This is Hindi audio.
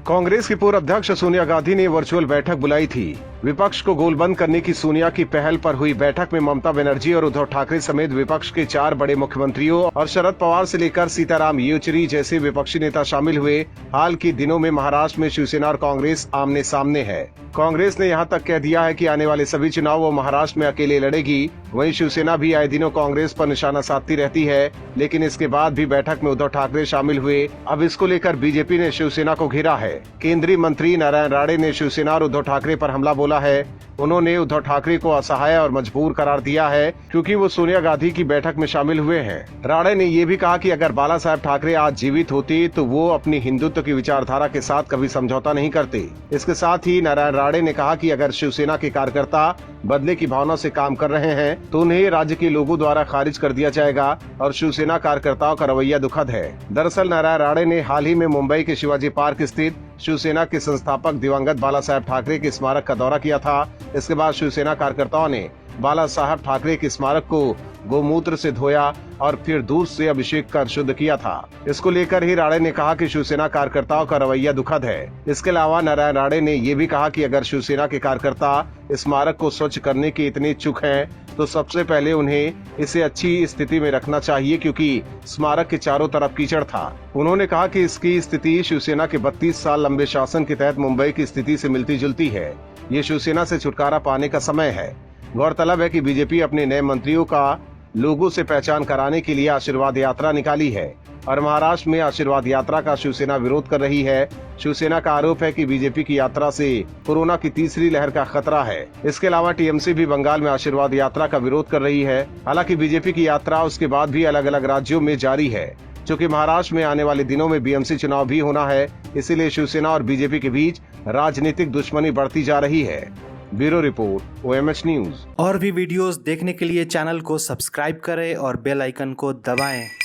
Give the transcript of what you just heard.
कांग्रेस की पूर्व अध्यक्ष सोनिया गांधी ने वर्चुअल बैठक बुलाई थी। विपक्ष को गोलबंद करने की सोनिया की पहल पर हुई बैठक में ममता बनर्जी और उद्धव ठाकरे समेत विपक्ष के 4 बड़े मुख्यमंत्रियों और शरद पवार से लेकर सीताराम येचुरी जैसे विपक्षी नेता शामिल हुए। हाल के दिनों में महाराष्ट्र में शिवसेना और कांग्रेस आमने सामने है। कांग्रेस ने यहां तक कह दिया है कि आने वाले सभी चुनाव वो महाराष्ट्र में अकेले लड़ेगी। वहीं शिवसेना भी आए दिनों कांग्रेस पर निशाना साधती रहती है, लेकिन इसके बाद भी बैठक में उद्धव ठाकरे शामिल हुए। अब इसको लेकर बीजेपी ने शिवसेना को घेरा है। केंद्रीय मंत्री नारायण राणे ने शिवसेना और उद्धव ठाकरे पर हमला बोला है। उन्होंने उद्धव ठाकरे को असहाय और मजबूर करार दिया है, क्योंकि वो सोनिया गांधी की बैठक में शामिल हुए हैं। राणे ने ये भी कहा कि अगर बाला साहब ठाकरे आज जीवित होते तो वो अपनी हिंदुत्व की विचारधारा के साथ कभी समझौता नहीं करते। इसके साथ ही नारायण राणे ने कहा कि अगर शिवसेना के कार्यकर्ता बदले की भावना से काम कर रहे हैं तो उन्हें राज्य के लोगों द्वारा खारिज कर दिया जाएगा और शिवसेना कार्यकर्ताओं का रवैया दुखद है। दरअसल नारायण राणे ने हाल ही में मुंबई के शिवाजी पार्क स्थित शिवसेना के संस्थापक दिवंगत बाला साहब ठाकरे के स्मारक का दौरा किया था। इसके बाद शिवसेना कार्यकर्ताओं ने बाला साहब ठाकरे के स्मारक को गोमूत्र से धोया और फिर दूध से अभिषेक कर शुद्ध किया था। इसको लेकर ही राणे ने कहा कि शिवसेना कार्यकर्ताओं का रवैया दुखद है। इसके अलावा नारायण राणे ने ये भी कहा कि अगर शिवसेना के कार्यकर्ता स्मारक को स्वच्छ करने के इतने इच्छुक हैं तो सबसे पहले उन्हें इसे अच्छी स्थिति में रखना चाहिए, क्योंकि स्मारक के चारों तरफ कीचड़ था। उन्होंने कहा कि इसकी स्थिति शिवसेना के 32 साल लंबे शासन के तहत मुंबई की स्थिति से मिलती जुलती है। ये शिवसेना से छुटकारा पाने का समय है। गौरतलब है कि बीजेपी अपने नए मंत्रियों का लोगों से पहचान कराने के लिए आशीर्वाद यात्रा निकाली है और महाराष्ट्र में आशीर्वाद यात्रा का शिवसेना विरोध कर रही है। शिवसेना का आरोप है कि बीजेपी की यात्रा से कोरोना की तीसरी लहर का खतरा है। इसके अलावा टीएमसी भी बंगाल में आशीर्वाद यात्रा का विरोध कर रही है। हालांकि बीजेपी की यात्रा उसके बाद भी अलग अलग राज्यों में जारी है। चूँकि महाराष्ट्र में आने वाले दिनों में बीएमसी चुनाव भी होना है, इसीलिए शिवसेना और बीजेपी के बीच राजनीतिक दुश्मनी बढ़ती जा रही है। Bureau report, OMH news. और भी वीडियोस देखने के लिए चैनल को सब्सक्राइब करें और बेल आइकन को दबाएं।